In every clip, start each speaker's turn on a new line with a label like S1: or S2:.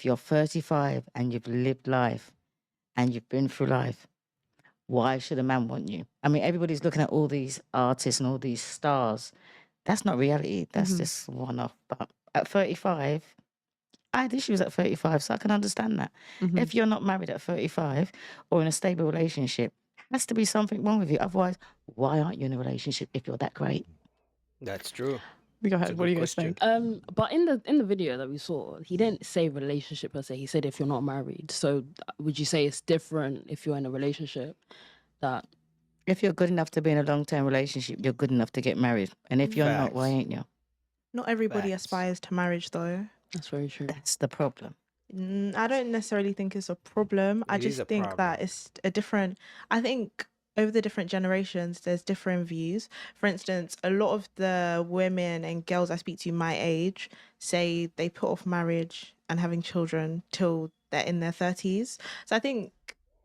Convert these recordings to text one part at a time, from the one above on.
S1: If you're 35 and you've lived life and you've been through life, why should a man want you? I mean, everybody's looking at all these artists and all these stars. That's not reality. That's
S2: Mhm.
S1: just one off. But at 35, I had issues at 35, so I can understand that.
S2: Mhm.
S1: If you're not married at 35 or in a stable relationship, has to be something wrong with you. Otherwise, why aren't you in a relationship if you're that great?
S3: That's true.
S2: Go
S3: It's a
S2: ahead. What do
S3: good
S2: you guys
S3: question.
S2: think?
S4: But in the video that we saw, he didn't say relationship per se. He said if you're not married. So would you say it's different if you're in a relationship? That
S1: If you're good enough to be in a long term relationship, you're good enough to get married. And if you're not, why
S3: Facts.
S1: ain't you?
S5: Not everybody
S3: Facts.
S5: aspires to marriage, though.
S4: that's very true.
S1: That's the problem.
S5: I don't necessarily think it's a problem. I
S3: It is
S5: just
S3: a
S5: think
S3: problem.
S5: that it's a different. I think over the different generations, there's different views. For instance, a lot of the women and girls I speak to my age say they put off marriage and having children till they're in their 30s. So I think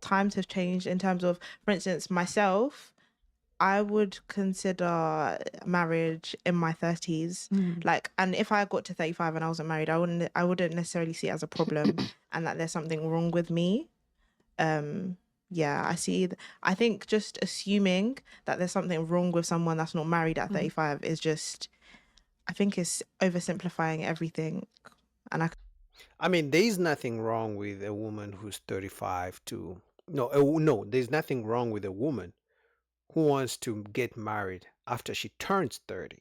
S5: times have changed in terms of, for instance, myself. I would consider marriage in my 30s. Like, and if I got to 35 and I wasn't married, I wouldn't necessarily see it as a problem and that there's something wrong with me. Yeah, I think just assuming that there's something wrong with someone that's not married at 35 is just, I think it's oversimplifying everything. And
S3: I mean, there's nothing wrong with a woman who's 35 to no, no, there's nothing wrong with a woman who wants to get married after she turns 30.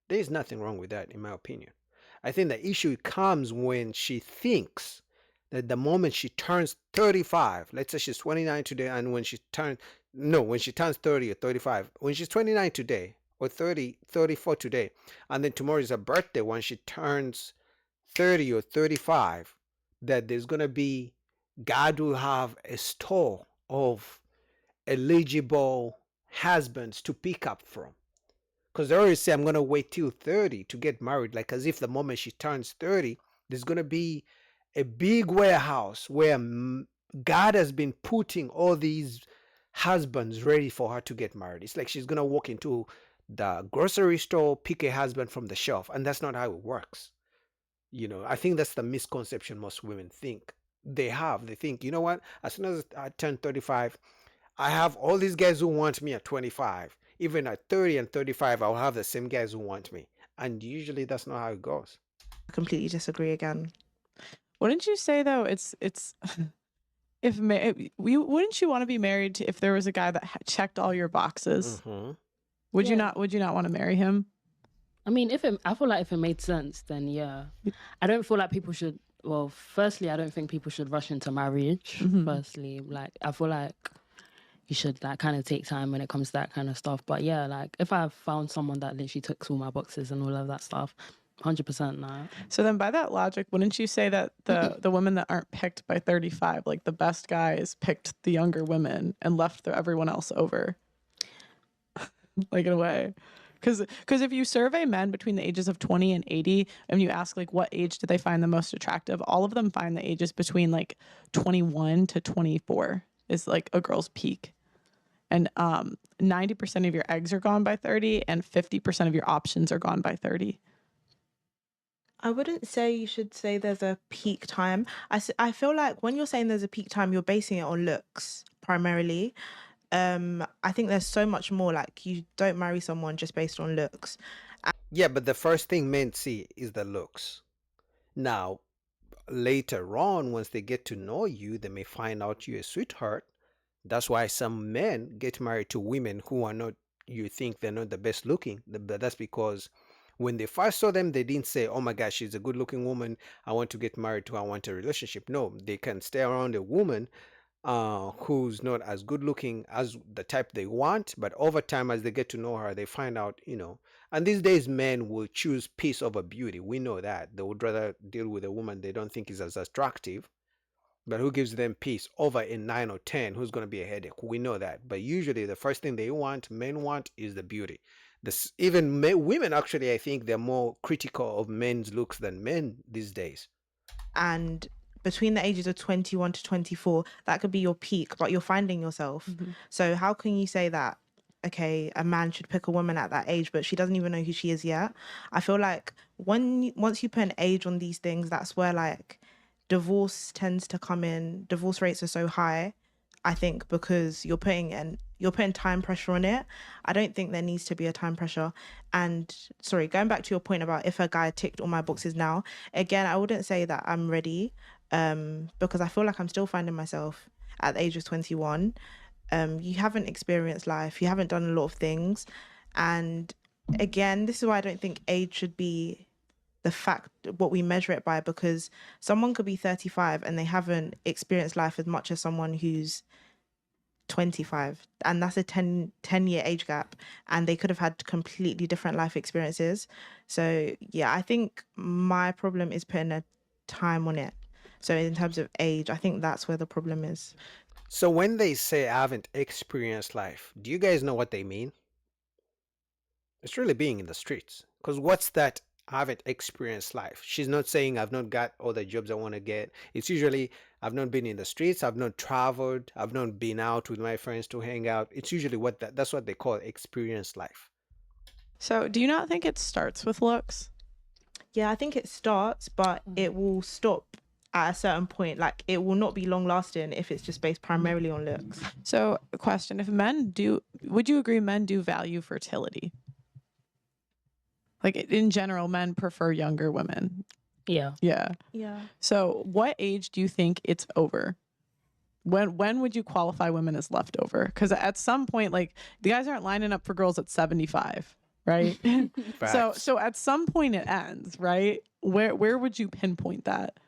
S3: There's nothing wrong with that, in my opinion. I think the issue comes when she thinks that the moment she turns 35, let's say she's 29 today, and when she turns, no, when she turns 30 or 35, when she's 29 today, or 30, 34 today, and then tomorrow is her birthday, when she turns 30 or 35, that there's going to be, God will have a store of eligible husbands to pick up from. Because they always say, I'm going to wait till 30 to get married, like as if the moment she turns 30, there's going to be a big warehouse where God has been putting all these husbands ready for her to get married. It's like she's going to walk into the grocery store, pick a husband from the shelf, and that's not how it works. You know, I think that's the misconception most women think they have. They think, you know what, as soon as I turn 35, I have all these guys who want me at 25. Even at 30 and 35, I'll have the same guys who want me. And usually that's not how it goes.
S5: completely disagree again.
S2: Wouldn't you say though it's if wouldn't you want to be married if there was a guy that checked all your boxes? Would you
S4: Yeah.
S2: not? Would you not want to marry him?
S4: I mean, I feel like if it made sense, then yeah. I don't feel like people should. Well, firstly, I don't think people should rush into marriage. Firstly, like I feel like you should like kind of take time when it comes to that kind of stuff. But yeah, like if I found someone that literally ticks all my boxes and all of that stuff, 100% nah.
S2: So then, by that logic, wouldn't you say that the women that aren't picked by 35, like the best guys, picked the younger women and left everyone else over? Like in a way. Because if you survey men between the ages of 20 and 80 and you ask like what age do they find the most attractive, all of them find the ages between like 21 to 24 is like a girl's peak. And 90% of your eggs are gone by 30 and 50% of your options are gone by 30.
S5: I wouldn't say you should say there's a peak time. I feel like when you're saying there's a peak time, you're basing it on looks primarily. I think there's so much more. Like, you don't marry someone just based on looks.
S3: Yeah, but the first thing men see is the looks. Now, later on, once they get to know you, they may find out you're a sweetheart. That's why some men get married to women who are not, you think they're not the best looking. But that's because when they first saw them, they didn't say, oh my gosh, she's a good looking woman, I want to get married to, I want a relationship. No, they can stay around a woman who's not as good looking as the type they want, but over time, as they get to know her, they find out, you know. And these days, men will choose peace over beauty. We know that they would rather deal with a woman they don't think is as attractive, but who gives them peace over a 9 or 10 who's going to be a headache. We know that. But usually, the first thing men want, is the beauty. Even women, actually, I think they're more critical of men's looks than men these days.
S5: And between the ages of 21 to 24, that could be your peak, but you're finding yourself. So how can you say that, okay, a man should pick a woman at that age, but she doesn't even know who she is yet? I feel like once you put an age on these things, that's where like divorce tends to come in. Divorce rates are so high, I think, because you're putting time pressure on it. I don't think there needs to be a time pressure. And sorry, going back to your point about if a guy ticked all my boxes now, again, I wouldn't say that I'm ready, because I feel like I'm still finding myself at the age of 21. You haven't experienced life, you haven't done a lot of things, and again, this is why I don't think age should be the fact what we measure it by, because someone could be 35 and they haven't experienced life as much as someone who's 25, and that's a 10-year age gap, and they could have had completely different life experiences. So yeah, I think my problem is putting a time on it. So in terms of age, I think that's where the problem is.
S3: So when they say I haven't experienced life, do you guys know what they mean? It's really being in the streets. Because what's that? I haven't experienced life. She's not saying I've not got all the jobs I want to get. It's usually I've not been in the streets, I've not traveled, I've not been out with my friends to hang out. It's usually that's what they call experienced life.
S2: So, do you not think it starts with looks?
S5: Yeah, I think it starts, but it will stop at a certain point. Like, it will not be long lasting if it's just based primarily on looks.
S2: So, a question: if men do, would you agree men do value fertility? Like in general, men prefer younger women.
S4: Yeah.
S2: Yeah.
S5: Yeah.
S2: So, what age do you think it's over? When would you qualify women as leftover? Because at some point, like the guys aren't lining up for girls at 75, right?
S3: Facts.
S2: So at some point it ends, right? Where would you pinpoint that?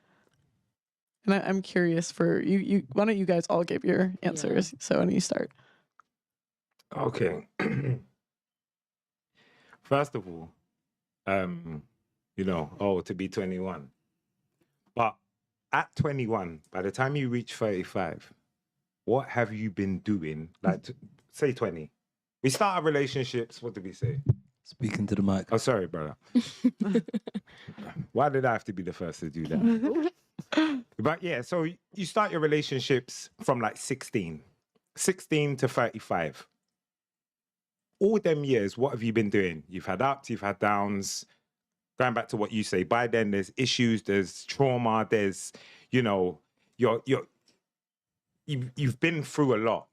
S2: And I'm curious for you. Why don't you guys all give your answers? So when you start.
S6: Okay. First of all, to be 21. But at 21, by the time you reach 35, what have you been doing? Like, say 20. We start our relationships. What did we say?
S7: Speaking to the mic.
S6: Oh, sorry, brother. Why did I have to be the first to do that? But yeah, so you start your relationships from like 16 to 35. All them years, what have you been doing? You've had ups, you've had downs. Going back to what you say, by then there's issues, there's trauma, there's, you've been through a lot.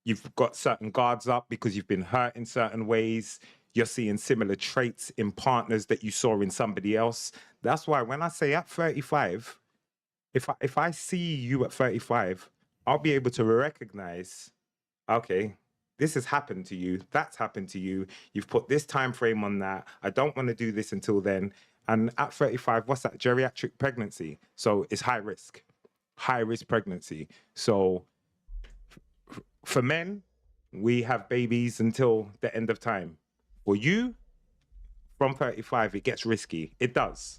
S6: You've got certain guards up because you've been hurt in certain ways. You're seeing similar traits in partners that you saw in somebody else. That's why when I say at 35, if I see you at 35, I'll be able to recognize, okay, this has happened to you, that's happened to you, you've put this time frame on that, I don't want to do this until then. And at 35, what's that? Geriatric pregnancy. So it's high risk pregnancy. So for men, we have babies until the end of time. For you, from 35, it gets risky. It does.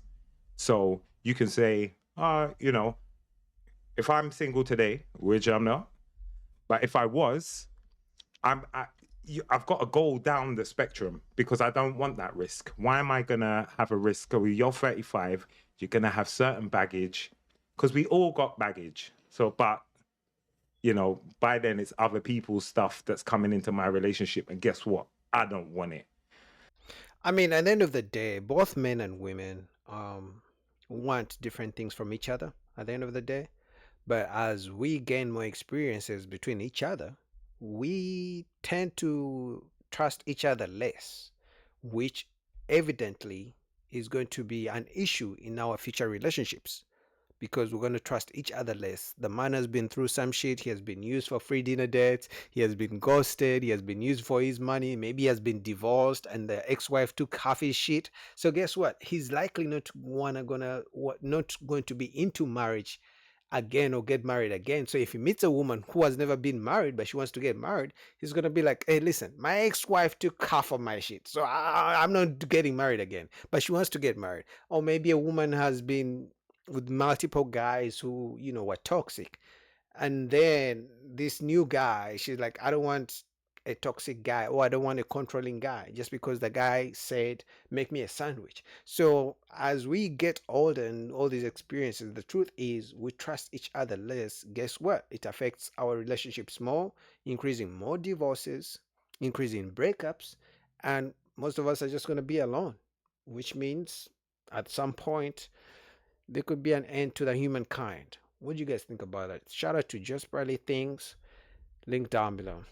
S6: So you can say, if I'm single today, which I'm not, but if I was, I've got to go down the spectrum because I don't want that risk. Why am I going to have a risk? You're 35, you're going to have certain baggage because we all got baggage. So, but, by then it's other people's stuff that's coming into my relationship. And guess what? I don't want it.
S3: I mean, at the end of the day, both men and women want different things from each other at the end of the day. But as we gain more experiences between each other, we tend to trust each other less, which evidently is going to be an issue in our future relationships because we're going to trust each other less. The man has been through some shit. He has been used for free dinner dates. He has been ghosted. He has been used for his money. Maybe he has been divorced and the ex-wife took half his shit. So guess what? He's likely not going to be into marriage again or get married again. So if he meets a woman who has never been married but she wants to get married, he's gonna be like, hey, listen, my ex-wife took half of my shit, so I'm not getting married again, but she wants to get married. Or maybe a woman has been with multiple guys who were toxic, and then this new guy, she's like, I don't want a toxic guy, or I don't want a controlling guy, just because the guy said make me a sandwich. So as we get older and all these experiences, the truth is we trust each other less. Guess what? It affects our relationships more, increasing more divorces, increasing breakups, and most of us are just going to be alone, which means at some point there could be an end to the humankind. What do you guys think about that? Shout out to Just Barely Things. Link down below.